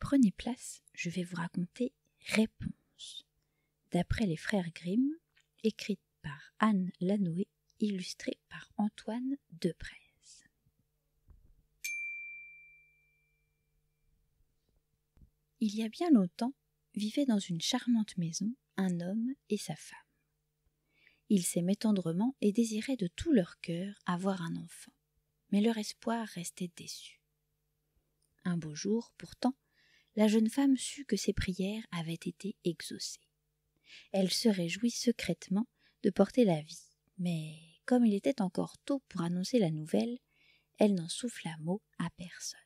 Prenez place, je vais vous raconter Réponse, d'après les frères Grimm, écrite par Anne Lanoé, illustrée par Antoine Deprez. Il y a bien longtemps, vivaient dans une charmante maison un homme et sa femme. Ils s'aimaient tendrement et désiraient de tout leur cœur avoir un enfant, mais leur espoir restait déçu. Un beau jour, pourtant, la jeune femme sut que ses prières avaient été exaucées. Elle se réjouit secrètement de porter la vie, mais comme il était encore tôt pour annoncer la nouvelle, elle n'en souffla mot à personne.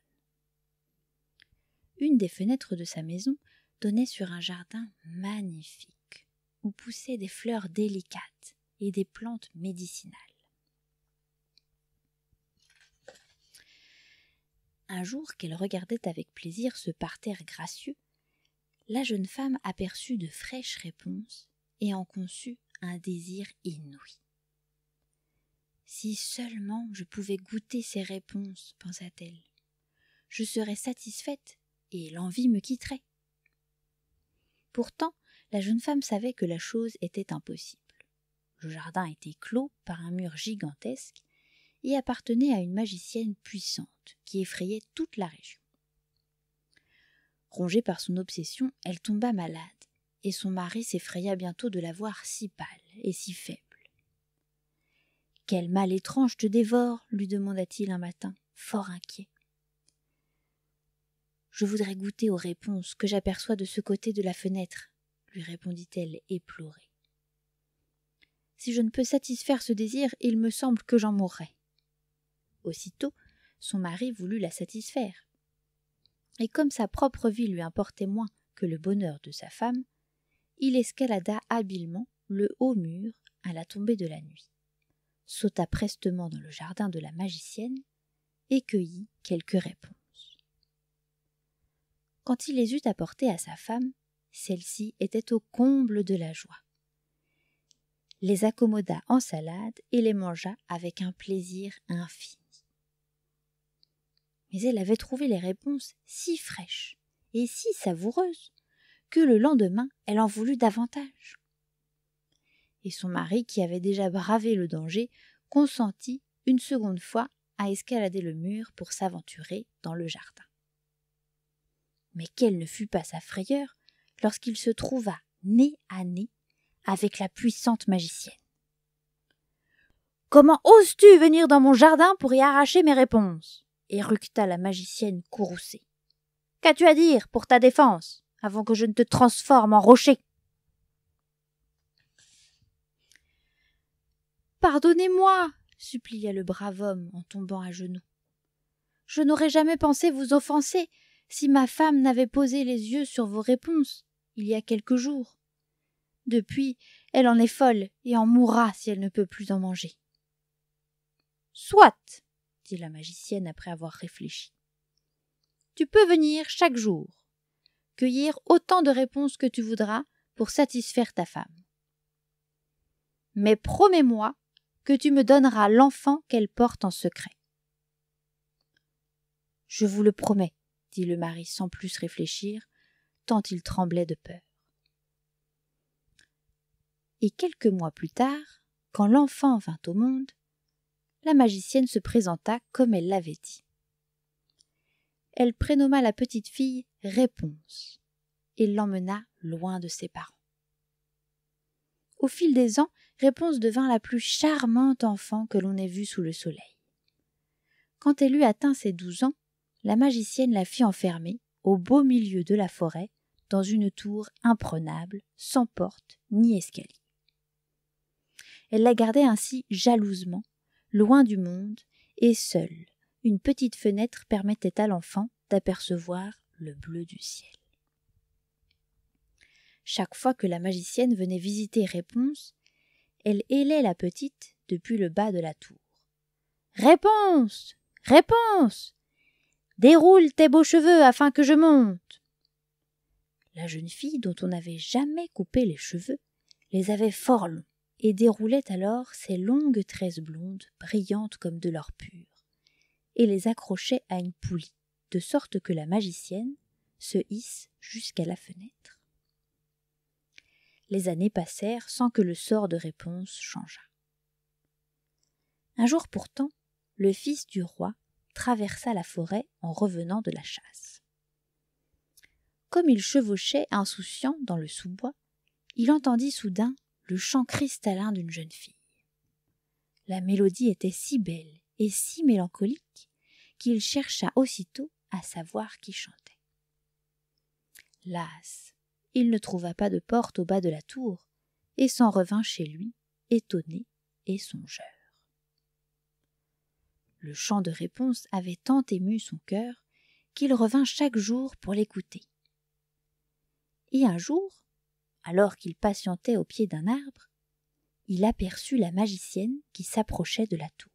Une des fenêtres de sa maison donnait sur un jardin magnifique, où poussaient des fleurs délicates et des plantes médicinales. Un jour qu'elle regardait avec plaisir ce parterre gracieux, la jeune femme aperçut de fraîches réponses et en conçut un désir inouï. Si seulement je pouvais goûter ces réponses, pensa-t-elle, je serais satisfaite et l'envie me quitterait. Pourtant, la jeune femme savait que la chose était impossible. Le jardin était clos par un mur gigantesque et appartenait à une magicienne puissante qui effrayait toute la région. Rongée par son obsession, elle tomba malade, et son mari s'effraya bientôt de la voir si pâle et si faible. « Quel mal étrange te dévore ?» lui demanda-t-il un matin, fort inquiet. « Je voudrais goûter aux réponses que j'aperçois de ce côté de la fenêtre, » lui répondit-elle éplorée. « Si je ne peux satisfaire ce désir, il me semble que j'en mourrai. » Aussitôt, son mari voulut la satisfaire. Et comme sa propre vie lui importait moins que le bonheur de sa femme, il escalada habilement le haut mur à la tombée de la nuit, sauta prestement dans le jardin de la magicienne et cueillit quelques réponses. Quand il les eut apportées à sa femme, celle-ci était au comble de la joie. Les accommoda en salade et les mangea avec un plaisir infini. Mais elle avait trouvé les réponses si fraîches et si savoureuses que le lendemain, elle en voulut davantage. Et son mari, qui avait déjà bravé le danger, consentit une seconde fois à escalader le mur pour s'aventurer dans le jardin. Mais quelle ne fut pas sa frayeur lorsqu'il se trouva nez à nez avec la puissante magicienne. « Comment oses-tu venir dans mon jardin pour y arracher mes réponses ?» éructa la magicienne courroucée. « Qu'as-tu à dire pour ta défense, avant que je ne te transforme en rocher ?» « Pardonnez-moi, » supplia le brave homme en tombant à genoux. « Je n'aurais jamais pensé vous offenser si ma femme n'avait posé les yeux sur vos réponses il y a quelques jours. Depuis, elle en est folle et en mourra si elle ne peut plus en manger. »« Soit, » dit la magicienne après avoir réfléchi. « Tu peux venir chaque jour, cueillir autant de réponses que tu voudras pour satisfaire ta femme. Mais promets-moi que tu me donneras l'enfant qu'elle porte en secret. »« Je vous le promets, » dit le mari sans plus réfléchir, tant il tremblait de peur. Et quelques mois plus tard, quand l'enfant vint au monde, la magicienne se présenta comme elle l'avait dit. Elle prénomma la petite fille Réponse et l'emmena loin de ses parents. Au fil des ans, Réponse devint la plus charmante enfant que l'on ait vue sous le soleil. Quand elle eut atteint ses 12 ans, la magicienne la fit enfermer, au beau milieu de la forêt, dans une tour imprenable, sans porte ni escalier. Elle la gardait ainsi jalousement, loin du monde, et seule, une petite fenêtre permettait à l'enfant d'apercevoir le bleu du ciel. Chaque fois que la magicienne venait visiter Réponse, elle hélait la petite depuis le bas de la tour. « Réponse ! Réponse ! Déroule tes beaux cheveux afin que je monte !» La jeune fille, dont on n'avait jamais coupé les cheveux, les avait fort longs et déroulait alors ses longues tresses blondes, brillantes comme de l'or pur, et les accrochait à une poulie, de sorte que la magicienne, se hisse jusqu'à la fenêtre. Les années passèrent sans que le sort de Réponse changeât. Un jour pourtant, le fils du roi traversa la forêt en revenant de la chasse. Comme il chevauchait insouciant dans le sous-bois, il entendit soudain le chant cristallin d'une jeune fille. La mélodie était si belle et si mélancolique qu'il chercha aussitôt à savoir qui chantait. Las, il ne trouva pas de porte au bas de la tour et s'en revint chez lui, étonné et songeur. Le chant de Réponse avait tant ému son cœur qu'il revint chaque jour pour l'écouter. Et un jour, alors qu'il patientait au pied d'un arbre, il aperçut la magicienne qui s'approchait de la tour.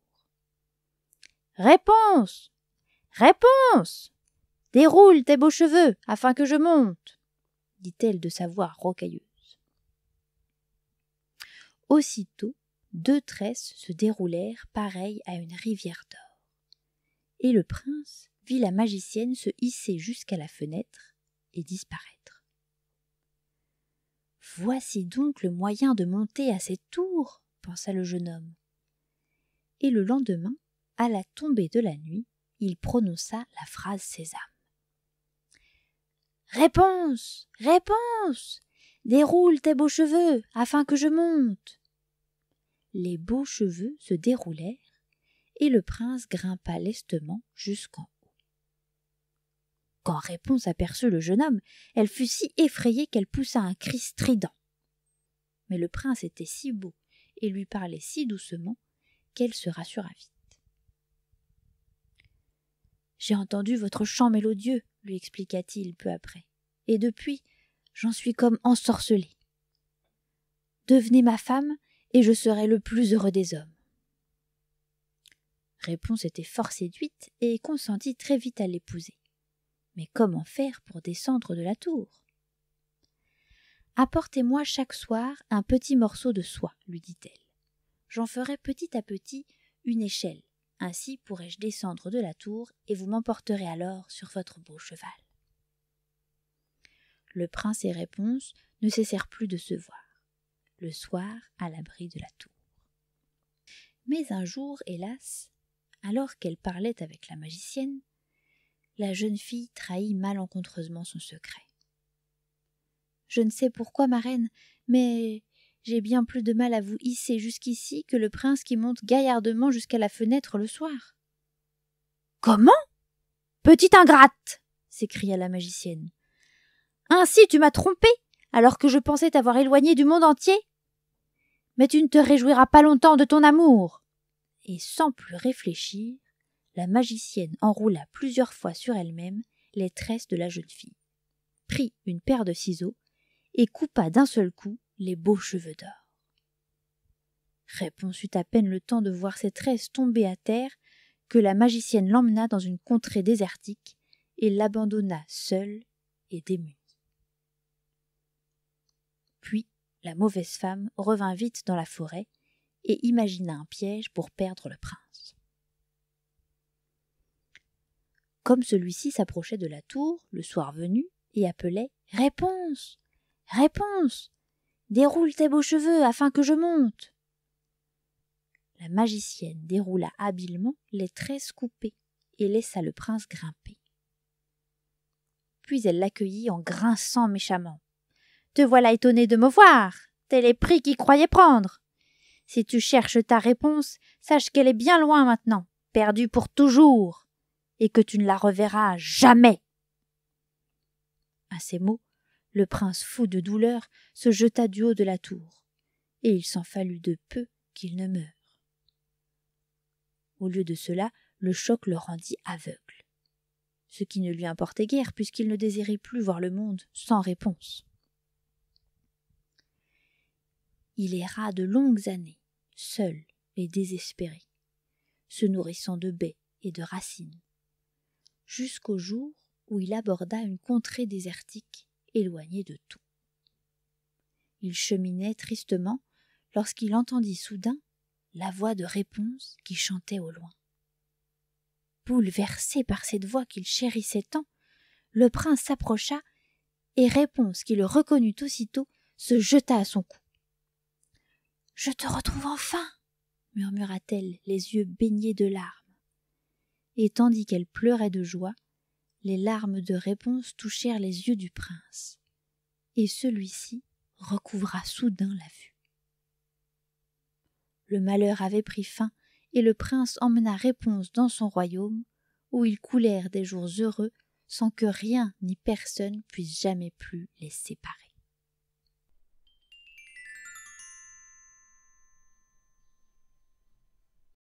« Réponse! Réponse! Déroule tes beaux cheveux afin que je monte !» dit-elle de sa voix rocailleuse. Aussitôt, 2 tresses se déroulèrent pareilles à une rivière d'or, et le prince vit la magicienne se hisser jusqu'à la fenêtre et disparaître. « Voici donc le moyen de monter à cette tour, pensa le jeune homme. Et le lendemain, à la tombée de la nuit, il prononça la phrase sésame. « Réponse! Réponse! Déroule tes beaux cheveux afin que je monte !» Les beaux cheveux se déroulèrent et le prince grimpa lestement jusqu'en haut. Quand Réponse aperçut le jeune homme, elle fut si effrayée qu'elle poussa un cri strident. Mais le prince était si beau et lui parlait si doucement qu'elle se rassura vite. « J'ai entendu votre chant mélodieux, lui expliqua-t-il peu après, et depuis, j'en suis comme ensorcelé. Devenez ma femme et je serai le plus heureux des hommes. » Réponse était fort séduite et consentit très vite à l'épouser. Mais comment faire pour descendre de la tour ? « Apportez-moi chaque soir un petit morceau de soie, lui dit-elle. J'en ferai petit à petit une échelle. Ainsi pourrai-je descendre de la tour et vous m'emporterez alors sur votre beau cheval. » Le prince et Réponse ne cessèrent plus de se voir, le soir à l'abri de la tour. Mais un jour, hélas, alors qu'elle parlait avec la magicienne, la jeune fille trahit malencontreusement son secret. « Je ne sais pourquoi, ma reine, mais j'ai bien plus de mal à vous hisser jusqu'ici que le prince qui monte gaillardement jusqu'à la fenêtre le soir. »« Comment ? Petite ingrate !» s'écria la magicienne. « Ainsi tu m'as trompée, alors que je pensais t'avoir éloignée du monde entier ? Mais tu ne te réjouiras pas longtemps de ton amour !» Et sans plus réfléchir, la magicienne enroula plusieurs fois sur elle-même les tresses de la jeune fille, prit une paire de ciseaux et coupa d'un seul coup les beaux cheveux d'or. Réponse eut à peine le temps de voir ses tresses tomber à terre que la magicienne l'emmena dans une contrée désertique et l'abandonna seule et démunie. Puis la mauvaise femme revint vite dans la forêt et imagina un piège pour perdre le prince. Comme celui-ci s'approchait de la tour, le soir venu, et appelait « Réponse ! Réponse ! Déroule tes beaux cheveux afin que je monte !» La magicienne déroula habilement les tresses coupées et laissa le prince grimper. Puis elle l'accueillit en grinçant méchamment. « Te voilà étonné de me voir, tel est prix qu'il croyait prendre. Si tu cherches ta réponse, sache qu'elle est bien loin maintenant, perdue pour toujours, et que tu ne la reverras jamais. » À ces mots, le prince fou de douleur se jeta du haut de la tour, et il s'en fallut de peu qu'il ne meure. Au lieu de cela, le choc le rendit aveugle, ce qui ne lui importait guère puisqu'il ne désirait plus voir le monde sans réponse. Il erra de longues années, seul et désespéré, se nourrissant de baies et de racines, jusqu'au jour où il aborda une contrée désertique éloignée de tout. Il cheminait tristement lorsqu'il entendit soudain la voix de Réponse qui chantait au loin. Bouleversé par cette voix qu'il chérissait tant, Le prince s'approcha, et Réponse, qui le reconnut aussitôt, se jeta à son cou. « Je te retrouve enfin !» murmura-t-elle, les yeux baignés de larmes. Et tandis qu'elle pleurait de joie, les larmes de Réponse touchèrent les yeux du prince, et celui-ci recouvra soudain la vue. Le malheur avait pris fin, et le prince emmena Réponse dans son royaume, où ils coulèrent des jours heureux, sans que rien ni personne puisse jamais plus les séparer.